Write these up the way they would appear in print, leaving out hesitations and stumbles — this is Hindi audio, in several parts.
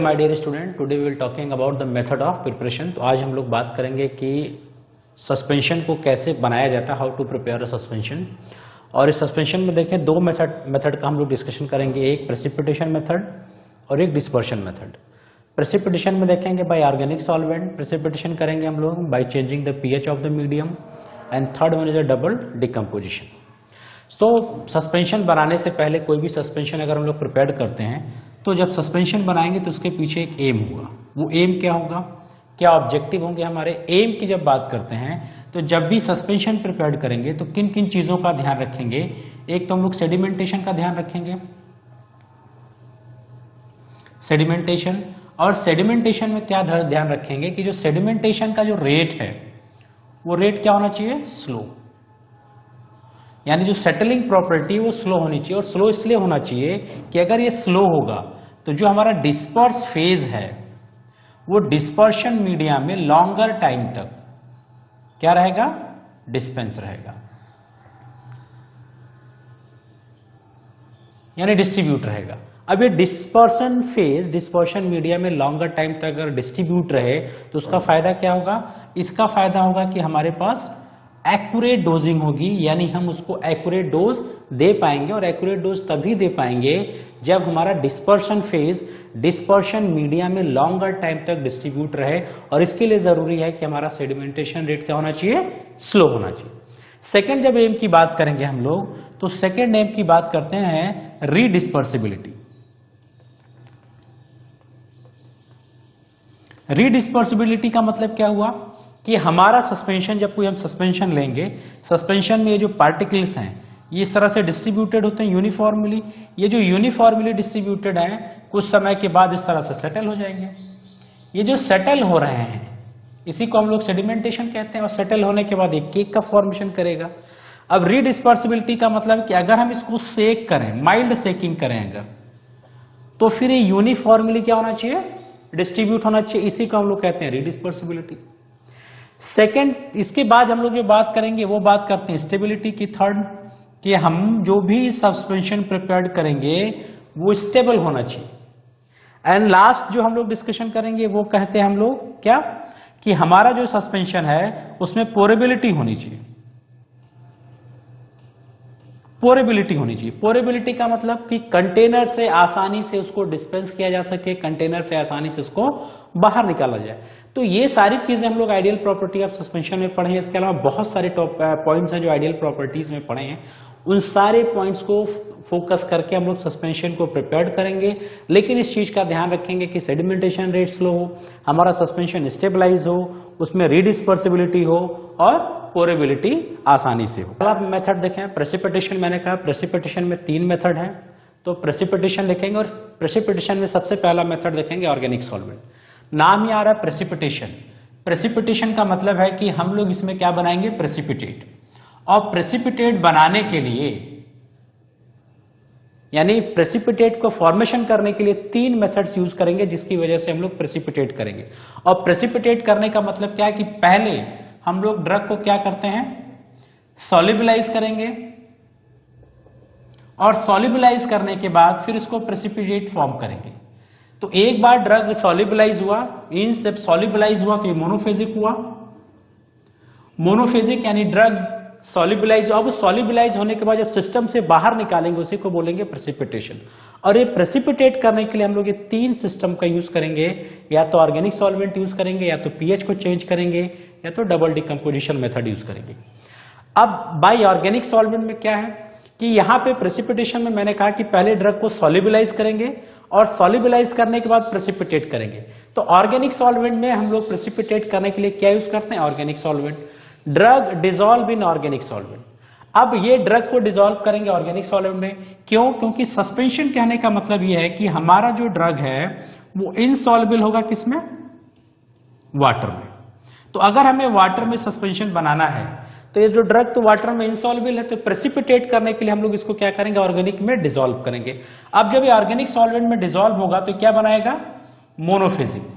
My dear student, today we will talking about the method of preparation. तो आज हम लोग बात करेंगे कि सस्पेंशन को कैसे बनाया जाता है, how to prepare a suspension. और इस सस्पेंशन में देखें दो मेथड का हम लोग डिस्कशन करेंगे, एक प्रेसिपिटेशन मेथड और एक डिस्पर्शन मेथड। प्रेसिपिटेशन में देखेंगे बाय ऑर्गेनिक सॉल्वेंट प्रेसिपिटेशन करेंगे हम लोग by changing the pH of the medium, and third one is a double decomposition. तो सस्पेंशन बनाने से पहले कोई भी सस्पेंशन अगर हम लोग प्रिपेयर करते हैं तो जब सस्पेंशन बनाएंगे तो उसके पीछे एक एम होगा। वो एम क्या होगा, क्या ऑब्जेक्टिव होंगे हमारे। एम की जब बात करते हैं तो जब भी सस्पेंशन प्रिपेयर करेंगे तो किन किन चीजों का ध्यान रखेंगे। एक तो हम लोग सेडिमेंटेशन का ध्यान रखेंगे, सेडिमेंटेशन। और सेडिमेंटेशन में क्या ध्यान रखेंगे कि जो सेडिमेंटेशन का जो रेट है वो रेट क्या होना चाहिए, स्लो। यानी जो सेटलिंग प्रॉपर्टी वो स्लो होनी चाहिए। और स्लो इसलिए होना चाहिए कि अगर ये स्लो होगा तो जो हमारा डिस्पर्स फेज है वो डिस्पर्शन मीडिया में लॉन्गर टाइम तक क्या रहेगा, डिस्पेंस रहेगा, यानी डिस्ट्रीब्यूट रहेगा। अब ये डिस्पर्शन फेज डिस्पर्शन मीडिया में लॉन्गर टाइम तक अगर डिस्ट्रीब्यूट रहे तो उसका फायदा क्या होगा, इसका फायदा होगा कि हमारे पास एक्यूरेट डोजिंग होगी, यानी हम उसको एक्यूरेट डोज दे पाएंगे। और एक्यूरेट डोज तभी दे पाएंगे जब हमारा डिस्पर्शन फेज डिस्पर्शन मीडिया में लॉन्गर टाइम तक डिस्ट्रीब्यूट रहे। और इसके लिए जरूरी है कि हमारा सेडिमेंटेशन रेट क्या होना चाहिए, स्लो होना चाहिए। सेकेंड जब एम की बात करेंगे हम लोग तो सेकेंड एम की बात करते हैं रीडिस्पर्सिबिलिटी। रीडिस्पर्सिबिलिटी का मतलब क्या हुआ कि हमारा सस्पेंशन, जब कोई हम सस्पेंशन लेंगे, सस्पेंशन में ये जो पार्टिकल्स हैं ये इस तरह से डिस्ट्रीब्यूटेड होते हैं यूनिफॉर्मली। ये जो यूनिफॉर्मली डिस्ट्रीब्यूटेड हैं कुछ समय के बाद इस तरह से सेटल हो जाएंगे। ये जो सेटल हो रहे हैं इसी को हम लोग सेडिमेंटेशन कहते हैं। और सेटल होने के बाद एक केक का फॉर्मेशन करेगा। अब रीडिस्पर्सिबिलिटी का मतलब कि अगर हम इसको सेक करें, माइल्ड सेकिंग करें अगर, तो फिर ये यूनिफॉर्मली क्या होना चाहिए, डिस्ट्रीब्यूट होना चाहिए। इसी को हम लोग कहते हैं रीडिस्पर्सिबिलिटी। सेकेंड, इसके बाद हम लोग जो बात करेंगे वो बात करते हैं स्टेबिलिटी की। थर्ड, कि हम जो भी सस्पेंशन प्रिपेयर करेंगे वो स्टेबल होना चाहिए। एंड लास्ट जो हम लोग डिस्कशन करेंगे वो कहते हैं हम लोग क्या, कि हमारा जो सस्पेंशन है उसमें पोरेबिलिटी होनी चाहिए। पोरेबिलिटी होनी चाहिए। पोरेबिलिटी का मतलब कि कंटेनर से आसानी से उसको डिस्पेंस किया जा सके, कंटेनर से आसानी से उसको बाहर निकाला जाए। तो ये सारी चीजें हम लोग आइडियल प्रॉपर्टी ऑफ सस्पेंशन में पढ़े हैं। इसके अलावा बहुत सारे पॉइंट्स हैं जो आइडियल प्रॉपर्टीज में पढ़े हैं। उन सारे पॉइंट्स को फोकस करके हम लोग सस्पेंशन को प्रिपेयर करेंगे। लेकिन इस चीज का ध्यान रखेंगे कि सेडिमेंटेशन रेट स्लो हो, हमारा सस्पेंशन स्टेबलाइज हो, उसमें रीडिस्पर्सिबिलिटी हो और पोरेबिलिटी आसानी से हो। पहला मेथड देखें प्रेसिपिटेशन। मैंने कहा प्रेसिपिटेशन में 3 मेथड है, तो प्रेसिपिटेशन लिखेंगे। और प्रेसिपिटेशन में सबसे पहला मेथड देखेंगे ऑर्गेनिक सॉल्वेंट। नाम ही आ रहा है प्रेसिपिटेशन। प्रेसिपिटेशन का मतलब है कि हम लोग इसमें क्या बनाएंगे, प्रेसिपिटेट। और प्रेसिपिटेट बनाने के लिए, यानी प्रेसिपिटेट को फॉर्मेशन करने के लिए 3 मेथड्स यूज करेंगे जिसकी वजह से हम लोग प्रेसिपिटेट करेंगे। और प्रेसिपिटेट करने का मतलब क्या है कि पहले हम लोग ड्रग को क्या करते हैं, सॉल्युबलाइज करेंगे। और सॉल्युबलाइज करने के बाद फिर इसको प्रेसिपिटेट फॉर्म करेंगे। तो एक बार ड्रग सॉल्युबलाइज हुआ, इन सब सॉल्युबलाइज हुआ तो ये मोनोफेजिक हुआ। मोनोफेजिक यानी ड्रग सॉल्युबलाइज। अब सॉल्युबलाइज होने के बाद जब सिस्टम से बाहर निकालेंगे उसी को बोलेंगे प्रेसिपिटेशन। और ये प्रेसिपिटेट करने के लिए हम लोग ये 3 सिस्टम का यूज करेंगे। या तो ऑर्गेनिक सॉल्वेंट यूज करेंगे, या तो पीएच को चेंज करेंगे, या तो डबल डिकम्पोजिशन मेथड यूज करेंगे। अब बाय ऑर्गेनिक सॉल्वेंट में क्या है कि यहां पे प्रेसिपिटेशन में मैंने कहा कि पहले ड्रग को सॉल्युबलाइज करेंगे और सॉल्युबलाइज करने के बाद प्रेसिपिटेट करेंगे। तो ऑर्गेनिक सॉल्वेंट में हम लोग प्रेसिपिटेट करने के लिए क्या यूज करते हैं, organic solvent. Drug dissolve in organic solvent. अब ये ड्रग को डिसॉल्व करेंगे ऑर्गेनिक सॉल्वेंट में। क्यों, क्योंकि सस्पेंशन कहने का मतलब यह है कि हमारा जो ड्रग है वो इनसॉल्युबल होगा किसमें, वाटर में। तो अगर हमें वाटर में सस्पेंशन बनाना है तो ये जो ड्रग तो वाटर में इनसॉल्युबल है, तो प्रेसिपिटेट करने के लिए हम लोग इसको क्या करेंगे, ऑर्गेनिक में डिसॉल्व करेंगे। अब जब ये ऑर्गेनिक सॉल्वेंट में डिसॉल्व होगा तो क्या बनाएगा, मोनोफेजिक,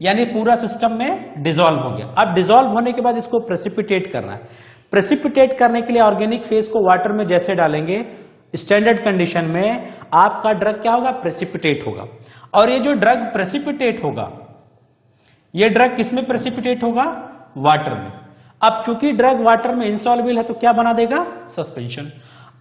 यानी पूरा सिस्टम में डिसॉल्व हो गया। अब डिसॉल्व होने के बाद इसको प्रेसिपिटेट करना है। प्रेसिपिटेट करने के लिए ऑर्गेनिक फेज को वाटर में जैसे डालेंगे स्टैंडर्ड कंडीशन में आपका ड्रग क्या होगा, प्रेसिपिटेट होगा। और ये जो ड्रग प्रेसिपिटेट होगा, ये ड्रग किसमें प्रेसिपिटेट होगा, वाटर में। अब चूंकि ड्रग वाटर में इनसॉल्युबल है तो क्या बना देगा, सस्पेंशन।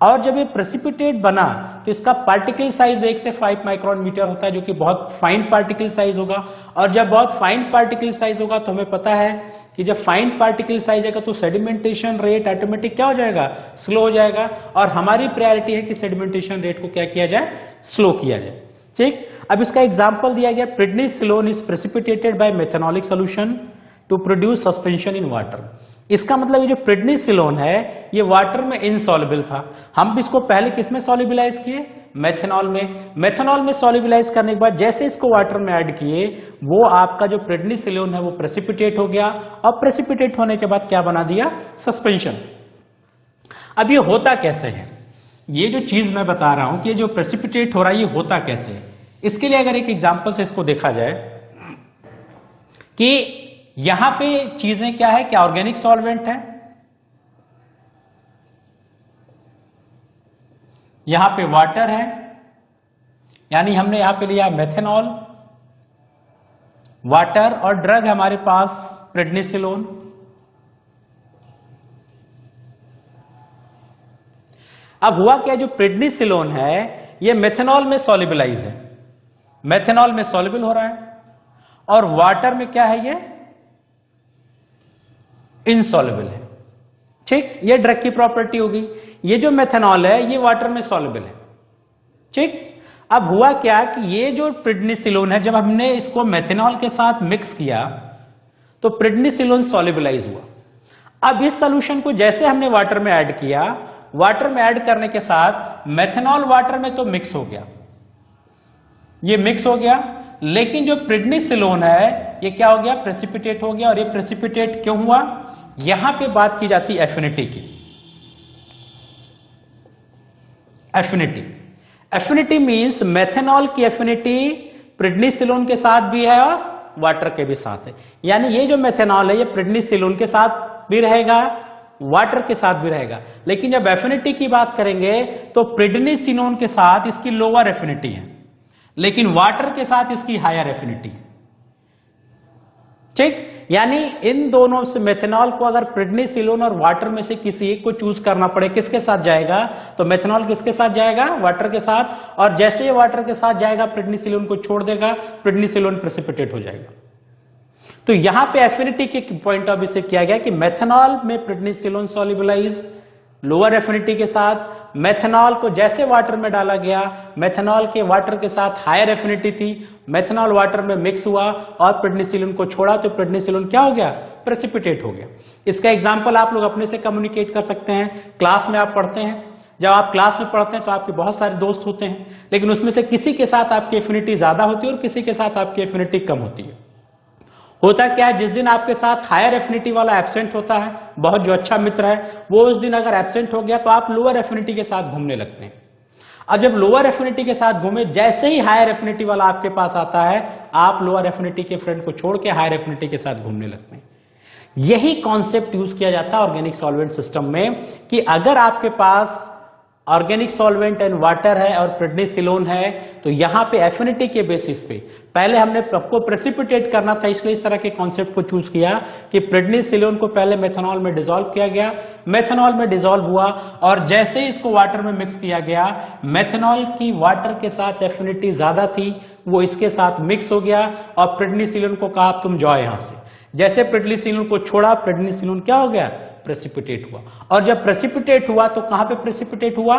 और जब ये प्रेसिपिटेट बना तो इसका पार्टिकल साइज 1 से 5 माइक्रोन मीटर होता है, जो कि बहुत फाइन पार्टिकल साइज होगा। और जब बहुत फाइन पार्टिकल साइज होगा तो हमें पता है कि जब फाइन पार्टिकल साइज आएगा तो सेडिमेंटेशन रेट ऑटोमेटिक क्या हो जाएगा, स्लो हो जाएगा। और हमारी प्रायोरिटी है कि सेडिमेंटेशन रेट को क्या किया जाए, स्लो किया जाए। ठीक, अब इसका एग्जाम्पल दिया गया, prednisolone is precipitated by methanolic solution to produce suspension in water. इसका मतलब ये जो प्रेडनिसोलोन है ये वाटर में इनसॉल्युबल था। हम इसको पहले किस में सॉल्युबलाइज किए, मेथनॉल में। मेथनॉल में सॉल्युबलाइज करने के बाद जैसे इसको वाटर में ऐड किए, वो आपका जो प्रेडनिसोलोन है वो प्रेसिपिटेट हो गया। और प्रेसिपिटेट होने के बाद क्या बना दिया, सस्पेंशन। अब ये होता कैसे है, ये जो चीज मैं बता रहा हूं कि ये जो प्रेसिपिटेट हो रहा है ये होता कैसे है, इसके लिए अगर एक एग्जांपल से इसको देखा जाए कि यहां पे चीजें क्या है, क्या ऑर्गेनिक सॉल्वेंट है, यहां पे वाटर है, यानी हमने यहां पे लिया मेथनॉल, वाटर, और ड्रग हमारे पास प्रेडनिसोलोन। अब हुआ क्या, जो प्रेडनिसोलोन है ये मेथनॉल में सॉल्युबलाइज है, मेथनॉल में सॉल्युबल हो रहा है, और वाटर में क्या है, ये इनसॉल्युबल है। ठीक, ये ड्रग की प्रॉपर्टी होगी। ये जो मेथनॉल है ये वाटर में सॉल्युबल है। ठीक, अब हुआ क्या कि ये जो प्रेडनिसोलोन है, जब हमने इसको मेथनॉल के साथ मिक्स किया तो प्रेडनिसोलोन सॉल्युबलाइज हुआ। अब इस सॉल्यूशन को जैसे हमने वाटर में ऐड किया, वाटर में ऐड करने के साथ मेथनॉल वाटर में तो मिक्स हो गया, ये मिक्स हो गया, लेकिन जो प्रेडनिसोलोन है ये क्या हो गया, प्रेसिपिटेट हो गया। और ये प्रेसिपिटेट क्यों हुआ, यहां पे बात की जाती है एफिनिटी की। एफिनिटी, एफिनिटी मींस मेथनॉल की एफिनिटी प्रेडनिसोलोन के साथ भी है और वाटर के भी साथ है। यानी ये जो मेथनॉल है ये प्रेडनिसोलोन के साथ भी रहेगा, वाटर के साथ भी रहेगा। लेकिन जब एफिनिटी की बात करेंगे तो प्रेडनिसोलोन के साथ इसकी लोअर एफिनिटी है, लेकिन वाटर के साथ इसकी हायर एफिनिटी। ठीक, यानी इन दोनों से मेथनॉल को अगर प्रेडनिसोलोन और वाटर में से किसी एक को चूज करना पड़े, किसके साथ जाएगा, तो मेथनॉल किसके साथ जाएगा, वाटर के साथ। और जैसे ये वाटर के साथ जाएगा प्रेडनिसोलोन को छोड़ देगा, प्रेडनिसोलोन प्रेसिपिटेट हो जाएगा। तो यहां पे एफिनिटी के पॉइंट ऑफ व्यू से किया गया कि मेथनॉल में प्रेडनिसोलोन सॉल्युबलाइज लोअर एफिनिटी के साथ, मेथनॉल को जैसे वाटर में डाला गया, मेथनॉल के वाटर के साथ हायर एफिनिटी थी, मेथनॉल वाटर में मिक्स हुआ और प्रेडनिसोलोन को छोड़ा तो प्रेडनिसोलोन क्या हो गया, प्रेसिपिटेट हो गया। इसका एग्जांपल आप लोग अपने से कम्युनिकेट कर सकते हैं। क्लास में आप पढ़ते हैं, जब आप क्लास में पढ़ते हैं तो आपके बहुत सारे दोस्त होते हैं, लेकिन उसमें से किसी के साथ आपकी एफिनिटी ज्यादा होती है और किसी के साथ आपकी एफिनिटी कम होती है। होता क्या है, जिस दिन आपके साथ हायर एफिनिटी वाला एब्सेंट होता है, बहुत जो अच्छा मित्र है, वो उस दिन अगर एब्सेंट हो गया तो आप लोअर एफिनिटी के साथ घूमने लगते हैं। और जब लोअर एफिनिटी के साथ घूमे, जैसे ही हायर एफिनिटी वाला आपके पास आता है, आप लोअर एफिनिटी के फ्रेंड को छोड़ के हायर एफिनिटी के साथ घूमने लगते हैं। यही कॉन्सेप्ट यूज किया जाता है ऑर्गेनिक सॉल्वेंट सिस्टम में कि अगर आपके पास ऑर्गेनिक सॉल्वेंट एंड वाटर है और प्रेडनिसोलोन है, तो यहां पे एफिनिटी के बेसिस पे पहले हमने सबको प्रेसिपिटेट करना था, इसलिए इस तरह के कॉन्सेप्ट को चूज किया कि प्रेडनिसोलोन को पहले मेथनॉल में डिसॉल्व किया गया, मेथनॉल में डिसॉल्व हुआ और जैसे ही इसको वाटर में मिक्स किया गया, मेथनॉल की वाटर के साथ एफिनिटी ज्यादा थी, वो इसके साथ मिक्स हो गया और प्रेडनिसोलोन को कहा तुम जाओ यहां से। जैसे प्रेडनिसोलोन को छोड़ा, प्रेडनिसोलोन क्या हो गया, प्रेसिपिटेट हुआ। और जब प्रेसिपिटेट हुआ तो कहां पे प्रेसिपिटेट हुआ,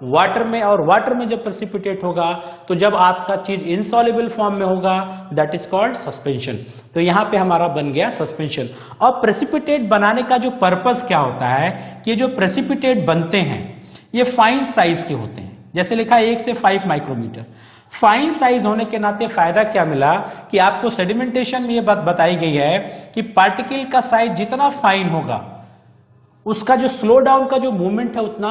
वाटर में। और वाटर में जब प्रेसिपिटेट होगा तो जब आपका चीज इनसॉल्युबल फॉर्म में होगा, दैट इज कॉल्ड सस्पेंशन। तो यहां पे हमारा बन गया सस्पेंशन। और प्रेसिपिटेट बनाने का जो पर्पस क्या होता है कि जो प्रेसिपिटेट बनते हैं ये फाइन साइज के होते हैं, जैसे लिखा है 1 से 5 माइक्रोमीटर। फाइन साइज होने के नाते फायदा क्या मिला कि आपको सेडिमेंटेशन में ये बात बताई गई है कि पार्टिकल का साइज जितना फाइन होगा उसका जो स्लो डाउन का जो मूवमेंट है उतना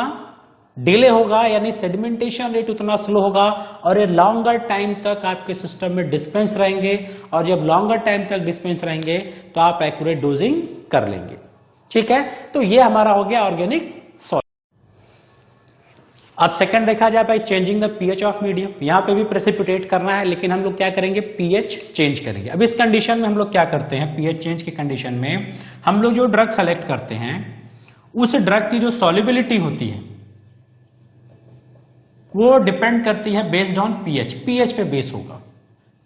डिले होगा, यानी सेडिमेंटेशन रेट उतना स्लो होगा और ये लॉन्गर टाइम तक आपके सिस्टम में डिस्पेंस रहेंगे। और जब लॉन्गर टाइम तक डिस्पेंस रहेंगे तो आप एक्यूरेट डोजिंग कर लेंगे। ठीक है, तो ये हमारा हो गया ऑर्गेनिक सॉल्वेंट। अब सेकंड देखा जाए भाई changing the pH of medium, यहां पे भी प्रेसिपिटेट करना है, लेकिन हम लोग क्या करेंगे, पीएच चेंज करेंगे। अब इस कंडीशन में हम लोग क्या करते हैं, पीएच चेंज की कंडीशन में हम लोग जो ड्रग सेलेक्ट करते हैं उस ड्रग की जो सॉल्युबिलिटी होती है वो डिपेंड करती है बेस्ड ऑन पीएच। पीएच पे बेस होगा।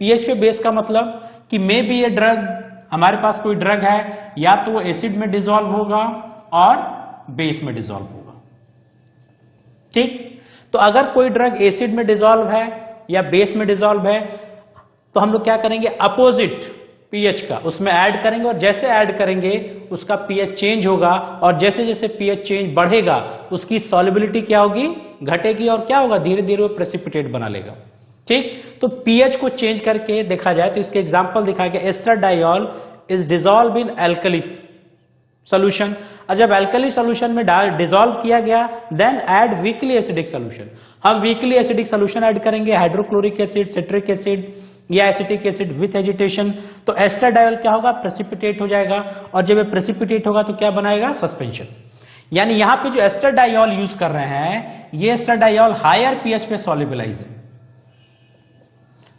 पीएच पे बेस का मतलब कि मे बी ये ड्रग, हमारे पास कोई ड्रग है या तो वो एसिड में डिसॉल्व होगा और बेस में डिसॉल्व होगा। ठीक, तो अगर कोई ड्रग एसिड में डिसॉल्व है या बेस में डिसॉल्व है तो हम लोग क्या करेंगे, अपोजिट पीएच का उसमें ऐड करेंगे, और जैसे ऐड करेंगे उसका पीएच चेंज होगा, और जैसे जैसे पीएच चेंज बढ़ेगा उसकी सॉल्युबिलिटी क्या होगी, घटेगी, और क्या होगा, धीरे धीरे वो प्रेसिपिटेट बना लेगा। ठीक, तो पीएच को चेंज करके देखा जाए तो इसके एग्जांपल दिखाया गया, estradiol is dissolve in alkali solution. और जब एल्कली सॉल्यूशन में डिसॉल्व किया गया then add weakly acidic solution. हम वीकली एसिडिक सॉल्यूशन ऐड करेंगे, हाइड्रोक्लोरिक एसिड, सिट्रिक एसिड या एसिटिक एसिड विथ एजिटेशन, तो एस्ट्राडायोल क्या होगा, प्रेसिपिटेट हो जाएगा, और जब ये प्रेसिपिटेट होगा तो क्या बनाएगा, सस्पेंशन। यानी यहां पे जो एस्ट्राडायोल यूज कर रहे हैं ये एस्ट्राडायोल हायर पीएच पे सॉल्युबलाइज है,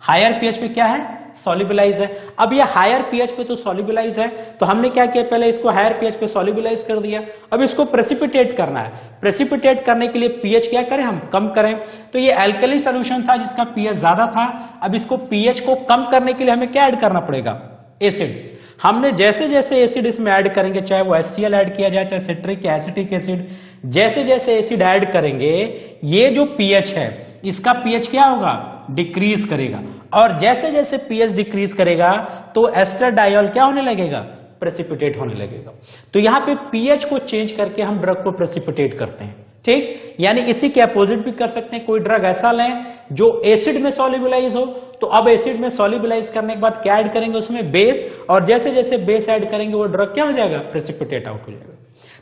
हायर पीएच पे क्या है, सॉल्युबलाइज है। अब ये हायर पीएच पे तो सॉल्युबलाइज है, तो हमने क्या किया, पहले इसको हायर पीएच पे सॉल्युबलाइज कर दिया। अब इसको प्रेसिपिटेट करना है, प्रेसिपिटेट करने के लिए पीएच क्या करें, हम कम करें। तो ये एल्कली सॉल्यूशन था जिसका पीएच ज्यादा था, अब इसको पीएच को कम करने के लिए हमें क्या ऐड करना पड़ेगा, एसिड। हमने जैसे जैसे एसिड इसमें ऐड करेंगे, चाहे वो HCl ऐड किया जाए, चाहे सिट्रिक या एसिटिक एसिड, जैसे जैसे एसिड ऐड करेंगे ये जो पीएच है इसका पीएच क्या होगा, डिक्रीज करेगा, और जैसे जैसे पीएच डिक्रीज करेगा तो एस्ट्राडायोल क्या होने लगेगा, प्रेसिपिटेट होने लगेगा। तो यहां पे पीएच को चेंज करके हम ड्रग को प्रेसिपिटेट करते हैं। ठीक, यानी इसी के अपोजिट भी कर सकते हैं, कोई ड्रग ऐसा लें जो एसिड में सॉल्युबलाइज हो, तो अब एसिड में सॉल्युबलाइज करने के बाद क्या ऐड करेंगे उसमें, बेस, और जैसे जैसे बेस ऐड करेंगे वो ड्रग क्या हो जाएगा, प्रेसिपिटेट आउट हो जाएगा।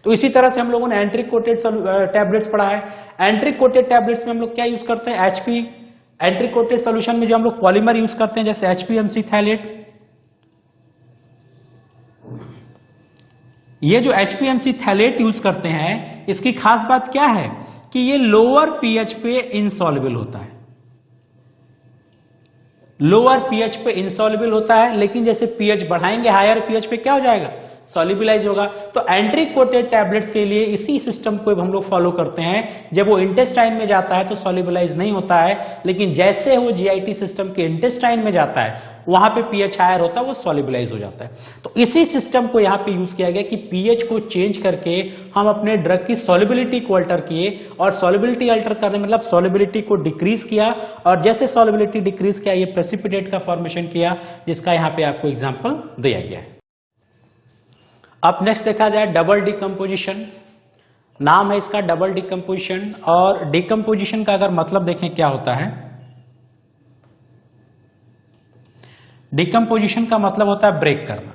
तो इसी तरह से हम लोगों ने एंट्रिक कोटेड टैबलेट्स पढ़ा है। एंट्रिक कोटेड टैबलेट्स में हम लोग क्या यूज करते हैं, एचपी। एंट्रिक कोटेड सॉल्यूशन में जो हम लोग पॉलीमर यूज करते हैं जैसे HPMC थैलेट, ये जो HPMC थैलेट यूज करते हैं इसकी खास बात क्या है कि ये लोअर पीएच पे इनसॉल्युबल होता है, लोअर पीएच पे इनसॉल्युबल होता है, लेकिन जैसे पीएच बढ़ाएंगे हायर पीएच पे क्या हो जाएगा, सॉल्युबलाइज होगा। तो एंट्रिक कोटेड टैबलेट्स के लिए इसी सिस्टम को हम लोग फॉलो करते हैं, जब वो इंटेस्टाइन में जाता है तो सॉल्युबलाइज नहीं होता है, लेकिन जैसे वो जीआईटी सिस्टम के इंटेस्टाइन में जाता है वहां पे पीएच हायर होता है, वो सॉल्युबलाइज हो जाता है। तो इसी सिस्टम को यहां पे यूज किया गया कि पीएच को चेंज करके हम अपने ड्रग की सॉल्युबिलिटी को अल्टर किए, और सॉल्युबिलिटी अल्टर करने मतलब सॉल्युबिलिटी को डिक्रीज किया, और जैसे सॉल्युबिलिटी डिक्रीज किया ये प्रेसिपिटेट का फॉर्मेशन किया, जिसका यहां पे आपको एग्जांपल दिया गया है। अब नेक्स्ट देखा जाए डबल डिकम्पोजिशन, नाम है इसका डबल डिकम्पोजिशन, और डिकम्पोजिशन का अगर मतलब देखें क्या होता है, डिकम्पोजिशन का मतलब होता है ब्रेक करना।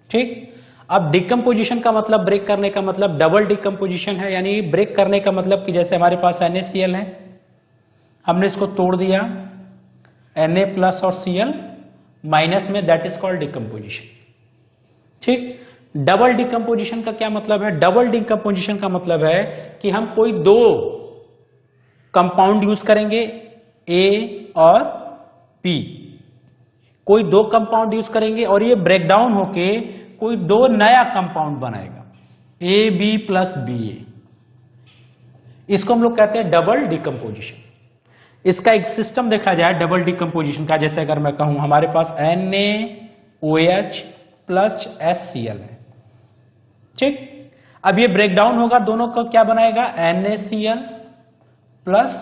ठीक, अब डिकम्पोजिशन का मतलब ब्रेक करने का मतलब डबल डिकम्पोजिशन है, यानी ब्रेक करने का मतलब कि जैसे हमारे पास NaCl है, हमने इसको तोड़ दिया Na+ और Cl- में, दैट इज कॉल्ड डिकम्पोजिशन। ठीक, डबल डिकम्पोजिशन का क्या मतलब है, डबल डिकम्पोजिशन का मतलब है कि हम कोई दो कंपाउंड यूज करेंगे ए और पी, कोई दो कंपाउंड यूज करेंगे और ये ब्रेक डाउन होके कोई दो नया कंपाउंड बनाएगा, AB+BA, इसको हम लोग कहते हैं डबल डिकम्पोजिशन। इसका एक सिस्टम देखा जाए डबल डिकम्पोजिशन का, जैसे अगर मैं कहूं हमारे पास NaOH प्लस HCl है। ठीक, अब ये ब्रेक डाउन होगा, दोनों का क्या बनाएगा, NaCl प्लस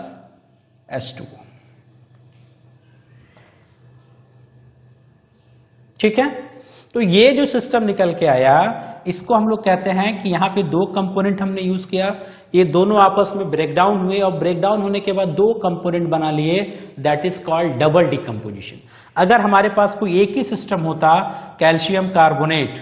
H2O। ठीक है, तो ये जो सिस्टम निकल के आया इसको हम लोग कहते हैं कि यहां पे दो कंपोनेंट हमने यूज किया, ये दोनों आपस में ब्रेकडाउन हुए, और ब्रेकडाउन होने के बाद दो कंपोनेंट बना लिए, that is called double decomposition. अगर हमारे पास कोई एक ही सिस्टम होता, कैल्शियम कार्बोनेट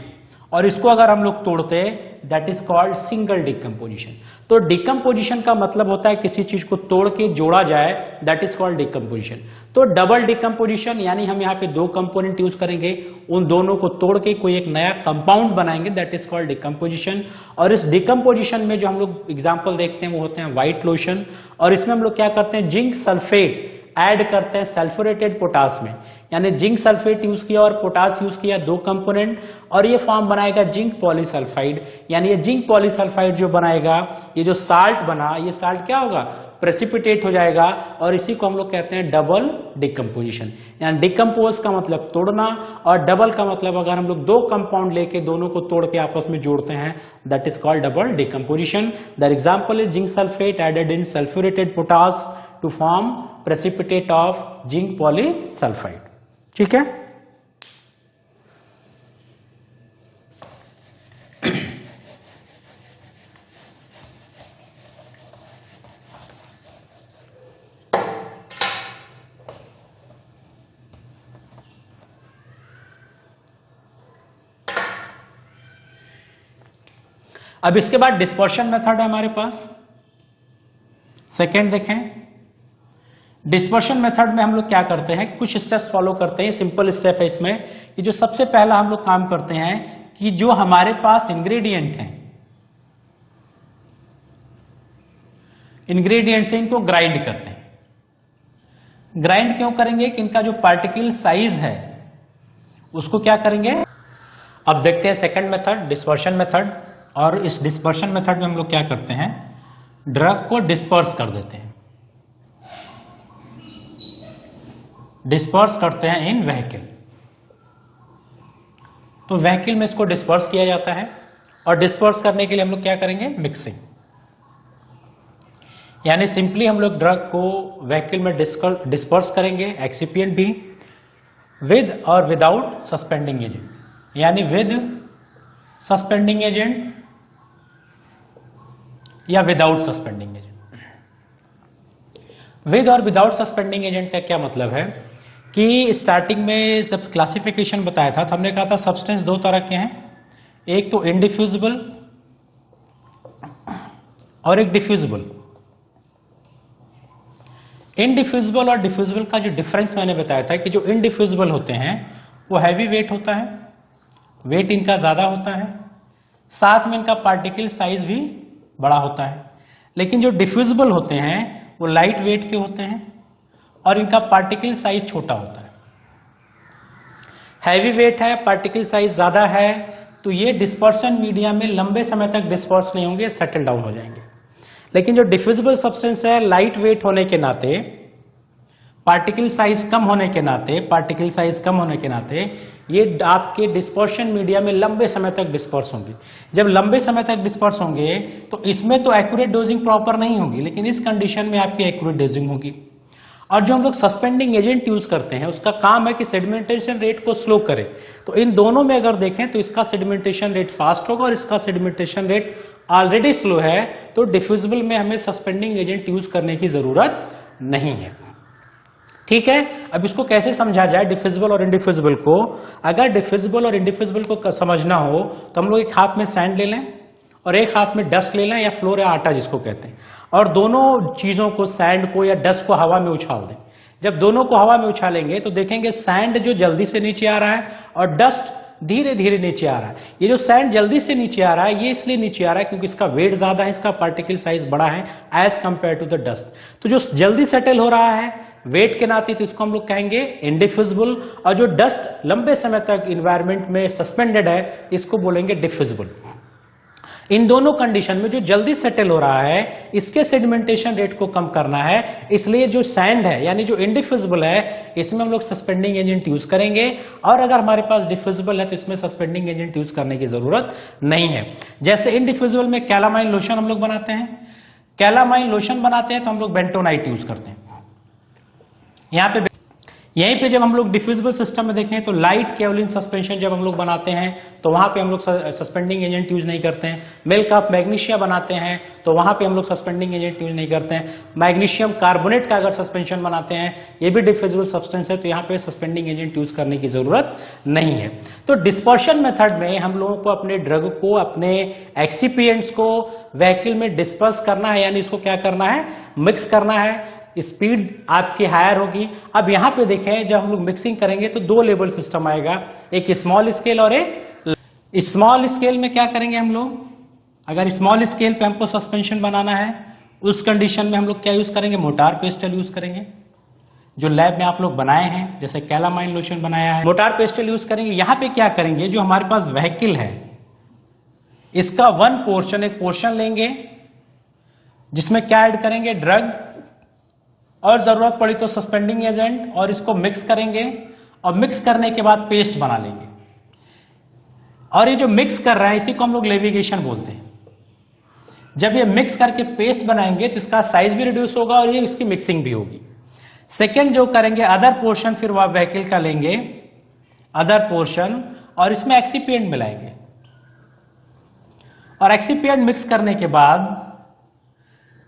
और इसको अगर हम लोग तोड़ते that is called single decomposition. तो डिकम्पोजिशन का मतलब होता है किसी चीज को तोड़ के जोड़ा जाए, दैट इज कॉल्ड डिकम्पोजिशन। तो डबल डिकम्पोजिशन यानी हम यहाँ पे दो कंपोनेंट यूज करेंगे, उन दोनों को तोड़ के कोई एक नया कंपाउंड बनाएंगे, दैट इज कॉल्ड डिकम्पोजिशन। और इस डिकम्पोजिशन में जो हम लोग एग्जाम्पल देखते हैं वो होते हैं व्हाइट लोशन, और इसमें हम लोग क्या करते हैं, जिंक सल्फेट ऐड करते हैं सल्फ्यूरेटेड पोटास में, यानी जिंक सल्फेट यूज किया और पोटास यूज किया, दो कंपोनेंट, और ये फॉर्म बनाएगा जिंक पॉलीसल्फाइड। यानी ये जिंक पॉलीसल्फाइड जो बनाएगा, ये जो साल्ट बना, ये साल्ट क्या होगा, प्रेसिपिटेट हो जाएगा, और इसी को हम लोग कहते हैं डबल डिकम्पोजिशन। यानी डिकम्पोज का मतलब तोड़ना, और डबल का मतलब अगर हम लोग दो कंपाउंड लेके दोनों को तोड़ के आपस में जोड़ते हैं, that is called double decomposition. The example is zinc sulphate added in sulphurated potash to form precipitate of zinc polysulphide. ठीक है, अब इसके बाद डिस्पर्शन मेथड है हमारे पास। सेकेंड देखें, डिस्पर्शन मेथड में हम लोग क्या करते हैं, कुछ स्टेप्स फॉलो करते हैं। सिंपल स्टेप है इसमें कि जो सबसे पहला हम लोग काम करते हैं कि जो हमारे पास इंग्रेडिएंट हैं, इंग्रेडिएंट से इनको ग्राइंड करते हैं। ग्राइंड क्यों करेंगे कि इनका जो पार्टिकल साइज है उसको क्या करेंगे। अब देखते हैं सेकंड मेथड, डिस्पर्शन मेथड। और इस डिस्पर्शन मेथड में हम लोग क्या करते हैं, ड्रग को डिस्पर्स कर देते हैं, डिस्पर्स करते हैं इन व्हीकल। तो व्हीकल में इसको डिस्पर्स किया जाता है, और डिस्पर्स करने के लिए हम लोग क्या करेंगे, मिक्सिंग। यानी सिंपली हम लोग ड्रग को व्हीकल में डिस्पर्स करेंगे, एक्सिपिएंट भी, विद और विदाउट सस्पेंडिंग एजेंट, यानी विद सस्पेंडिंग एजेंट या विदाउट सस्पेंडिंग एजेंट। विद और विदाउट सस्पेंडिंग एजेंट का क्या मतलब है कि स्टार्टिंग में जब क्लासिफिकेशन बताया था तो हमने कहा था सब्सटेंस दो तरह के हैं, एक तो इनडिफ्यूजिबल और एक डिफ्यूजिबल। इनडिफ्यूजिबल और डिफ्यूजिबल का जो डिफरेंस मैंने बताया था कि जो इनडिफ्यूजिबल होते हैं वो हैवी वेट होता है, वेट इनका ज्यादा होता है, साथ में इनका पार्टिकल साइज भी बड़ा होता है। लेकिन जो डिफ्यूजिबल होते हैं वो लाइट वेट के होते हैं और इनका पार्टिकल साइज छोटा होता है। हैवी वेट है, पार्टिकल साइज ज्यादा है, तो ये डिस्पर्शन मीडिया में लंबे समय तक डिस्पर्स नहीं होंगे, सेटल डाउन हो जाएंगे। लेकिन जो डिफ्यूजिबल सब्सटेंस है, लाइट वेट होने के नाते, पार्टिकल साइज कम होने के नाते ये आपके डिस्पर्शन मीडिया में लंबे समय तक डिस्पर्स होंगे। जब लंबे समय तक डिस्पर्स होंगे तो इसमें तो एक्यूरेट डोजिंग प्रॉपर नहीं होगी, लेकिन इस कंडीशन में आपकी एक्यूरेट डोजिंग होगी। और जो हम लोग सस्पेंडिंग एजेंट यूज करते हैं उसका काम है कि सेडिमेंटेशन रेट को स्लो करे। तो इन दोनों में अगर देखें तो इसका सेडिमेंटेशन रेट फास्ट होगा और इसका सेडिमेंटेशन रेट ऑलरेडी स्लो है, तो डिफ्यूजिबल में हमें सस्पेंडिंग एजेंट यूज करने की जरूरत नहीं है। ठीक है, अब इसको कैसे समझा जाए डिफ्यूजिबल और इनडिफ्यूजिबल को। अगर डिफ्यूजिबल और इनडिफ्यूजिबल को समझना हो तो हम लोग एक हाथ में सैंड ले लें और एक हाथ में डस्ट ले लें, या फ्लोर या आटा जिसको कहते हैं, और दोनों चीजों को, सैंड को या डस्ट को हवा में उछाल दें। जब दोनों को हवा में उछालेंगे तो देखेंगे सैंड जो जल्दी से नीचे आ रहा है और डस्ट धीरे धीरे नीचे आ रहा है। ये जो सैंड जल्दी से नीचे आ रहा है ये इसलिए नीचे आ रहा है क्योंकि इसका वेट ज्यादा है, इसका पार्टिकल साइज बड़ा है as compared to the dust. तो जो जल्दी सेटल हो रहा है वेट के नाते तो इसको हम लोग कहेंगे इनडिफ्यूजिबल, और जो डस्ट लंबे समय तक इन्वायरमेंट में सस्पेंडेड है इसको बोलेंगे डिफ्यूजिबल। इन दोनों कंडीशन में जो जल्दी सेटल हो रहा है इसके सेडिमेंटेशन रेट को कम करना है, इसलिए जो सैंड है यानी जो इनडिफ्यूजिबल है इसमें हम लोग सस्पेंडिंग एजेंट यूज करेंगे, और अगर हमारे पास डिफ्यूजिबल है तो इसमें सस्पेंडिंग एजेंट यूज करने की जरूरत नहीं है। जैसे इनडिफ्यूजिबल में कैलामाइन लोशन हम लोग बनाते हैं, कैलामाइन लोशन बनाते हैं तो हम लोग बेंटोनाइट यूज करते हैं। यहीं पे जब हम लोग डिफ्यूजिबल सिस्टम में देखें तो लाइट केवलिन सस्पेंशन जब हम लोग बनाते हैं तो वहां पे हम लोग सस्पेंडिंग एजेंट यूज नहीं करते हैं। मिल्क ऑफ मैग्नीशिया बनाते हैं तो वहां पे हम लोग सस्पेंडिंग एजेंट यूज नहीं करते हैं। मैग्नीशियम कार्बोनेट का अगर सस्पेंशन बनाते हैं, ये भी डिफ्यूजिबल सब्सटेंस है, तो यहाँ पे सस्पेंडिंग एजेंट यूज करने की जरूरत नहीं है। तो डिस्पर्शन मेथड में हम लोगों को अपने ड्रग को, अपने एक्सिपिएंट्स को व्हीकल में डिस्पर्स करना है, यानी इसको क्या करना है, मिक्स करना है। स्पीड आपकी हायर होगी। अब यहां पे देखें, जब हम लोग मिक्सिंग करेंगे तो दो लेवल सिस्टम आएगा, एक स्मॉल स्केल और एक स्मॉल स्केल में क्या करेंगे हम लोग, अगर स्मॉल स्केल पे हमको सस्पेंशन बनाना है, उस कंडीशन में हम लोग क्या यूज करेंगे, मोटार पेस्टल यूज करेंगे, जो लैब में आप लोग बनाए हैं, जैसे कैलामाइन लोशन बनाया है, मोटार पेस्टल यूज करेंगे। यहां पे क्या करेंगे, जो हमारे पास व्हीकल है इसका वन पोर्शन, एक पोर्शन लेंगे जिसमें क्या ऐड करेंगे, ड्रग और जरूरत पड़ी तो सस्पेंडिंग एजेंट, और इसको मिक्स करेंगे और मिक्स करने के बाद पेस्ट बना लेंगे। और ये जो मिक्स कर रहा है इसी को हम लोग लेविगेशन बोलते हैं। जब ये मिक्स करके पेस्ट बनाएंगे तो इसका साइज भी रिड्यूस होगा और ये इसकी मिक्सिंग भी होगी। सेकेंड जो करेंगे, अदर पोर्शन फिर वह व्हीकल का लेंगे, अदर पोर्शन, और इसमें एक्सिपिएंट मिलाएंगे और एक्सिपिएंट मिक्स करने के बाद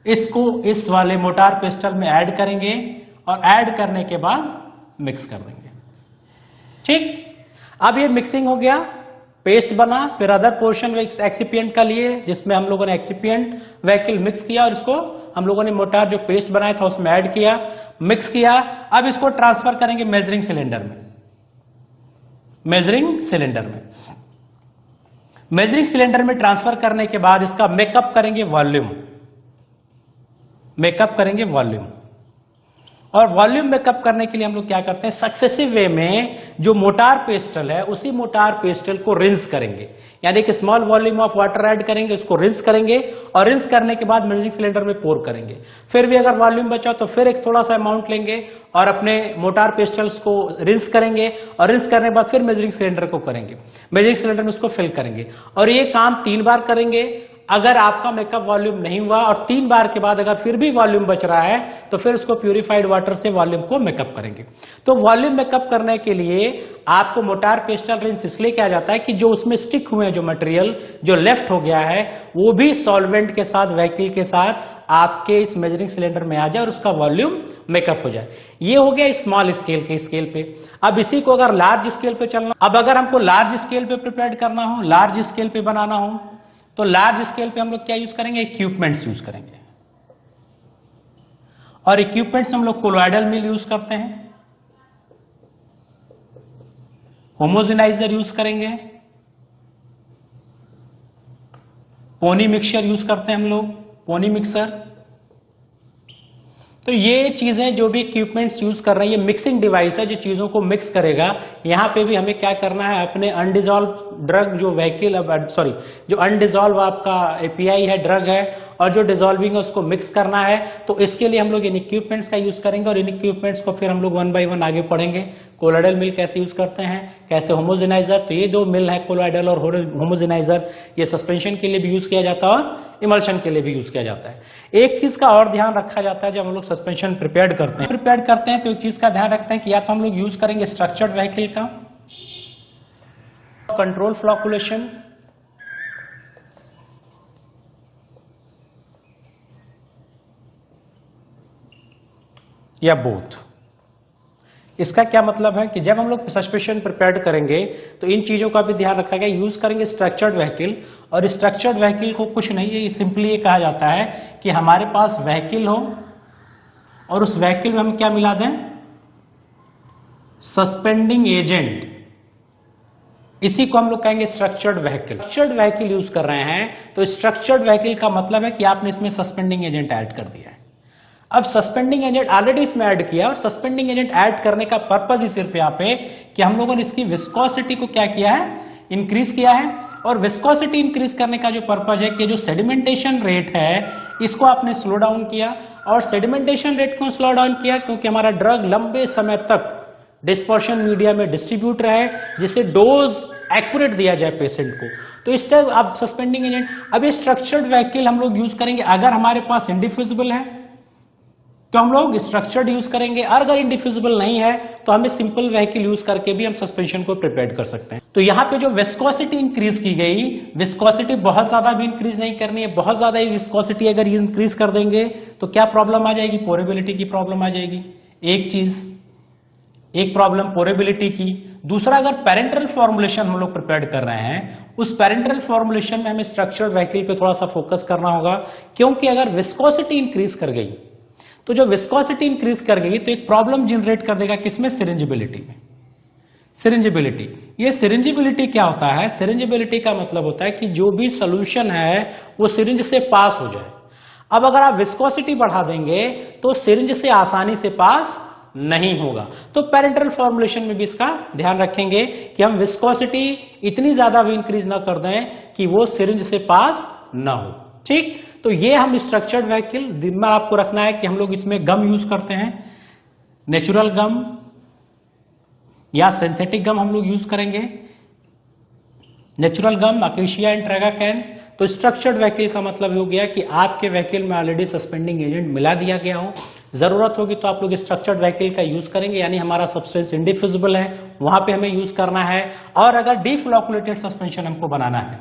इसको इस वाले मोटार पेस्टल में ऐड करेंगे और ऐड करने के बाद मिक्स कर देंगे। ठीक, अब ये मिक्सिंग हो गया, पेस्ट बना, फिर अदर पोर्शन एक्सिपिएंट का लिए जिसमें हम लोगों ने एक्सिपिएंट व्हीकल मिक्स किया और इसको हम लोगों ने मोटार जो पेस्ट बनाया था उसमें ऐड किया, मिक्स किया। अब इसको ट्रांसफर करेंगे मेजरिंग सिलेंडर में, मेजरिंग सिलेंडर में। मेजरिंग सिलेंडर में ट्रांसफर करने के बाद इसका मेकअप करेंगे वॉल्यूम, मेकअप करेंगे वॉल्यूम। और वॉल्यूम मेकअप करने के लिए हम लोग क्या करते हैं, सक्सेसिव वे में जो मोटार पेस्टल है उसी मोटार पेस्टल को रिंस करेंगे, यानी कि small volume of water add करेंगे, उसको रिंस करेंगे और रिंस करने के बाद मेजरिंग सिलेंडर में पोर करेंगे। फिर भी अगर वॉल्यूम बचा तो फिर एक थोड़ा सा अमाउंट लेंगे और अपने मोटार पेस्टल्स को रिंस करेंगे और रिंस करने के बाद फिर मेजरिंग सिलेंडर को करेंगे, मेजरिंग सिलेंडर में उसको फिल करेंगे। और ये काम 3 बार करेंगे। अगर आपका मेकअप वॉल्यूम नहीं हुआ और 3 बार के बाद अगर फिर भी वॉल्यूम बच रहा है तो फिर उसको प्यूरिफाइड वाटर से वॉल्यूम को मेकअप करेंगे। तो वॉल्यूम मेकअप करने के लिए आपको मोटार पेस्टल रिंस इसलिए किया जाता है कि जो उसमें स्टिक हुए जो मटेरियल जो लेफ्ट हो गया है वो भी सॉल्वेंट के साथ, व्हीकल के साथ आपके इस मेजरिंग सिलेंडर में आ जाए और उसका वॉल्यूम मेकअप हो जाए। ये हो गया स्मॉल स्केल के स्केल पे। अब इसी को अगर लार्ज स्केल पे चलना, अब अगर हमको लार्ज स्केल पे प्रिपेयर करना हो, लार्ज स्केल पे बनाना हो, तो लार्ज स्केल पे हम लोग क्या यूज करेंगे, इक्विपमेंट्स यूज करेंगे। और इक्विपमेंट्स हम लोग कोलोइडल मिल यूज करते हैं, होमोजेनाइजर यूज करेंगे, पोनी मिक्सचर यूज करते हैं हम लोग, पोनी मिक्सर। तो ये चीजें जो भी इक्विपमेंट्स यूज कर रहे हैं, ये मिक्सिंग डिवाइस है जो चीजों को मिक्स करेगा। यहां पे भी हमें क्या करना है, अपने अनडिजॉल्व ड्रग जो व्हीकल, सॉरी जो अनडिजॉल्व आपका एपीआई है, ड्रग है, और जो डिजॉल्विंग है उसको मिक्स करना है। तो इसके लिए हम लोग इन इक्विपमेंट्स का यूज करेंगे और इन इक्विपमेंट्स को फिर हम लोग 1 बाय 1 आगे पढ़ेंगे। कोलोइडल मिल कैसे यूज करते हैं, कैसे होमोजेनाइजर, तो ये 2 मिल है कोलोइडल और होमोजेनाइजर, ये सस्पेंशन के लिए भी यूज किया जाता है और इमल्शन के लिए भी यूज किया जाता है। एक चीज का और ध्यान रखा जाता है जब हम लोग सस्पेंशन प्रिपेयर करते हैं तो एक चीज का ध्यान रखते हैं कि या तो हम लोग यूज करेंगे स्ट्रक्चर्ड व्हीकल का, कंट्रोल फ्लॉकुलेशन, या बोथ। इसका क्या मतलब है कि जब हम लोग सस्पेंशन प्रिपेयर करेंगे तो इन चीजों का भी ध्यान रखा गया। यूज करेंगे स्ट्रक्चर्ड व्हीकल, और स्ट्रक्चर्ड व्हीकल को कुछ नहीं है, सिंपली ये कहा जाता है कि हमारे पास व्हीकल हो और उस व्हीकल में हम क्या मिला दें, सस्पेंडिंग एजेंट। इसी को हम लोग कहेंगे structured vehicle. Structured vehicle use कर रहे हैं तो स्ट्रक्चर्ड व्हीकल का मतलब है कि आपने इसमें सस्पेंडिंग एजेंट ऐड कर दिया है। अब सस्पेंडिंग एजेंट ऑलरेडी इसमें ऐड किया और सस्पेंडिंग एजेंट ऐड करने का पर्पस ही सिर्फ यहाँ पे कि हम लोगों ने इसकी विस्कोसिटी को क्या किया है, इंक्रीज किया है। और विस्कोसिटी इंक्रीज करने का जो पर्पस है कि जो सेडिमेंटेशन रेट है इसको आपने स्लो डाउन किया। और सेडिमेंटेशन रेट को स्लो डाउन किया क्योंकि हमारा ड्रग लंबे समय तक डिस्पर्शन मीडिया में डिस्ट्रीब्यूट रहे, जिससे डोज एक्यूरेट दिया जाए पेशेंट को। तो इस तरह अब सस्पेंडिंग एजेंट, अब ये स्ट्रक्चर्ड व्हीकल हम लोग यूज करेंगे अगर हमारे पास इंडिफ्यूजिबल है तो हम लोग स्ट्रक्चर्ड यूज करेंगे, और अगर इंडिफ्यूजिबल नहीं है तो हमें सिंपल व्हीकल यूज करके भी हम सस्पेंशन को प्रिपेयर कर सकते हैं। तो यहाँ पे जो विस्कोसिटी इंक्रीज की गई, विस्कोसिटी बहुत ज्यादा भी इंक्रीज नहीं करनी है, बहुत ज्यादा ही विस्कोसिटी अगर इंक्रीज कर देंगे तो क्या प्रॉब्लम आ जाएगी, पोरेबिलिटी की प्रॉब्लम आ जाएगी। एक प्रॉब्लम पोरेबिलिटी की। दूसरा, अगर पेरेंटल फॉर्मुलेशन हम लोग प्रिपेयर कर रहे हैं, उस पेरेंटल फॉर्मुलेशन में हमें स्ट्रक्चर्ड व्हीकल पे थोड़ा सा फोकस करना होगा, क्योंकि अगर विस्कोसिटी इंक्रीज कर गई तो जो विस्कोसिटी इंक्रीज कर गई तो एक प्रॉब्लम जनरेट कर देगा किसमें, सिरिंजिबिलिटी में। सिरिंजिबिलिटी, ये सिरिंजिबिलिटी क्या होता है, सिरिंजिबिलिटी का मतलब होता है कि जो भी सोल्यूशन है वो सिरिंज से पास हो जाए। अब अगर आप विस्कोसिटी बढ़ा देंगे तो सिरिंज से आसानी से पास नहीं होगा। तो पेरेंटल फॉर्मुलेशन में भी इसका ध्यान रखेंगे कि हम विस्कोसिटी इतनी ज्यादा भी इंक्रीज ना कर दें कि वो सिरिंज से पास ना हो। ठीक, तो ये हम स्ट्रक्चर्ड व्हीकल दिन में आपको रखना है कि हम लोग इसमें गम यूज करते हैं, नेचुरल गम या सिंथेटिक गम हम लोग यूज करेंगे, नेचुरल गम अकेशिया एंड ट्रैगाकैन। तो स्ट्रक्चर्ड व्हीकल का मतलब हो गया कि आपके व्हीकल में ऑलरेडी सस्पेंडिंग एजेंट मिला दिया गया हो, जरूरत होगी तो आप लोग स्ट्रक्चर्ड व्हीकल का यूज करेंगे, यानी हमारा सब्सटेंस इंडिफ्यूजिबल है वहां पे हमें यूज करना है। और अगर डीफ्लोकुलेटेड सस्पेंशन हमको बनाना है,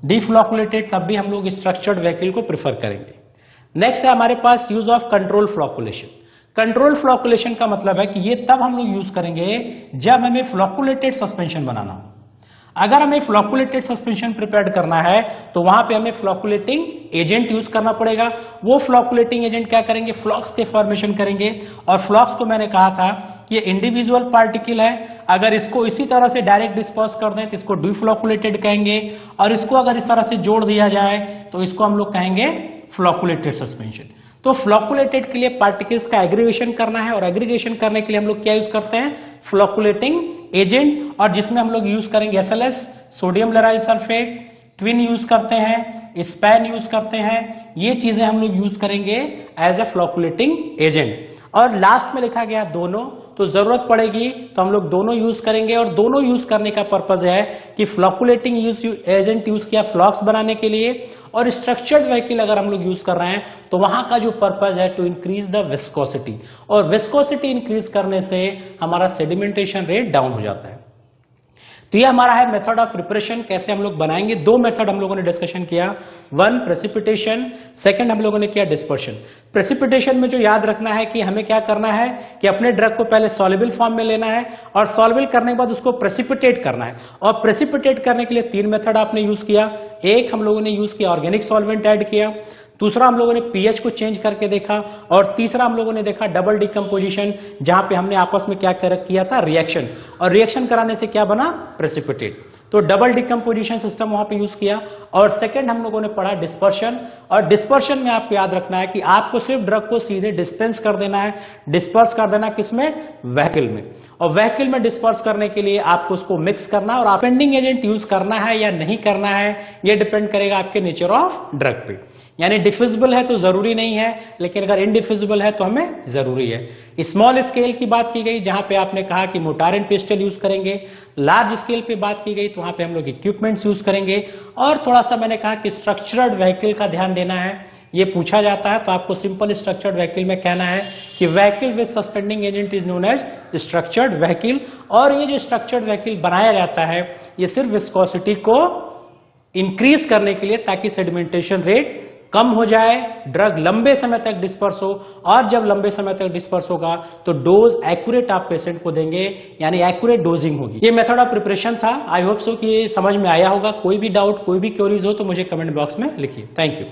डीफ्लोकुलेटेड, तब भी हम लोग स्ट्रक्चर्ड व्हीकल को प्रेफर करेंगे। नेक्स्ट है हमारे पास use of control flocculation. Control flocculation का मतलब है कि ये तब हम लोग यूज करेंगे जब हमें फ्लोकुलेटेड सस्पेंशन बनाना हो। अगर हमें फ्लोकुलेटेड सस्पेंशन प्रिपेयर करना है तो वहां पे हमें फ्लोकुलेटिंग एजेंट यूज करना पड़ेगा। वो फ्लोकुलेटिंग एजेंट क्या करेंगे, फ्लॉक्स के फॉर्मेशन करेंगे। और फ्लॉक्स को मैंने कहा था कि ये इंडिविजुअल पार्टिकल है, अगर इसको इसी तरह से डायरेक्ट डिस्पर्स कर दें तो इसको डिफ्लोकुलेटेड कहेंगे, और इसको अगर इस तरह से जोड़ दिया जाए तो इसको हम लोग कहेंगे फ्लोकुलेटेड सस्पेंशन। तो फ्लोकुलेटेड के लिए पार्टिकल्स का एग्रीगेशन करना है, और एग्रीगेशन करने के लिए हम लोग क्या यूज करते हैं, फ्लोकुलेटिंग एजेंट, और जिसमें हम लोग यूज करेंगे SLS, sodium lauryl sulphate, tween use करते हैं, स्पैन यूज करते हैं, ये चीजें हम लोग यूज करेंगे एज ए फ्लोकुलेटिंग एजेंट। और लास्ट में लिखा गया दोनों, तो जरूरत पड़ेगी तो हम लोग दोनों यूज करेंगे। और दोनों यूज करने का पर्पज है कि फ्लोकुलेटिंग एजेंट यूज किया फ्लॉक्स बनाने के लिए, और स्ट्रक्चर्ड व्हीकल अगर हम लोग यूज कर रहे हैं तो वहां का जो पर्पज है टू इंक्रीज द विस्कोसिटी, और विस्कोसिटी इंक्रीज करने से हमारा सेडिमेंटेशन रेट डाउन हो जाता है। तो ये हमारा है मेथड ऑफ प्रिपरेशन, कैसे हम लोग बनाएंगे। दो मेथड हम लोगों ने डिस्कशन किया, वन प्रेसिपिटेशन, सेकंड हम लोगों ने किया डिस्पर्शन। प्रेसिपिटेशन में जो याद रखना है कि हमें क्या करना है कि अपने ड्रग को पहले सॉल्युबल फॉर्म में लेना है, और सॉल्युबल करने के बाद उसको प्रेसिपिटेट करना है। और प्रेसिपिटेट करने के लिए तीन मेथड आपने यूज किया। एक हम लोगों ने यूज किया ऑर्गेनिक सॉल्वेंट ऐड किया, दूसरा हम लोगों ने पीएच को चेंज करके देखा, और तीसरा हम लोगों ने देखा डबल डिकम्पोजिशन, जहां पे हमने आपस में क्या किया था, रिएक्शन, और रिएक्शन कराने से क्या बना, प्रेसिपिटेट। तो डबल डिकम्पोजिशन सिस्टम वहां पे यूज किया। और सेकंड हम लोगों ने पढ़ा डिस्पर्शन, और डिस्पर्शन में आपको याद रखना है कि आपको सिर्फ ड्रग को सीधे डिस्पेंस कर देना है, डिस्पर्स कर देना किसमें, व्हीकल में। और व्हीकल में डिस्पर्स करने के लिए आपको उसको मिक्स करना, और सस्पेंडिंग एजेंट यूज करना है या नहीं करना है यह डिपेंड करेगा आपके नेचर ऑफ ड्रग पे। यानी डिफ्यूजिबल है तो जरूरी नहीं है, लेकिन अगर इनडिफ्यूजिबल है तो हमें जरूरी है। स्मॉल स्केल की बात की गई जहां पे आपने कहा कि मोटार एंड पेस्टल यूज करेंगे, लार्ज स्केल पे बात की गई तो वहां पे हम लोग इक्विपमेंट्स यूज करेंगे। और थोड़ा सा मैंने कहा कि स्ट्रक्चर्ड व्हीकल का ध्यान देना है, ये पूछा जाता है तो आपको सिंपल स्ट्रक्चर्ड व्हीकल में कहना है कि vehicle with suspending agent is known as structured vehicle. और ये जो स्ट्रक्चर्ड व्हीकल बनाया जाता है ये सिर्फ विस्कोसिटी को इंक्रीज करने के लिए, ताकि सेडिमेंटेशन रेट कम हो जाए, ड्रग लंबे समय तक डिस्पर्स हो। और जब लंबे समय तक डिस्पर्स होगा तो डोज एक्यूरेट आप पेशेंट को देंगे, यानी एक्यूरेट डोजिंग होगी। ये मेथड ऑफ प्रिपरेशन था। आई होप सो कि ये समझ में आया होगा। कोई भी डाउट, कोई भी क्वेरीज हो तो मुझे कमेंट बॉक्स में लिखिए। Thank you.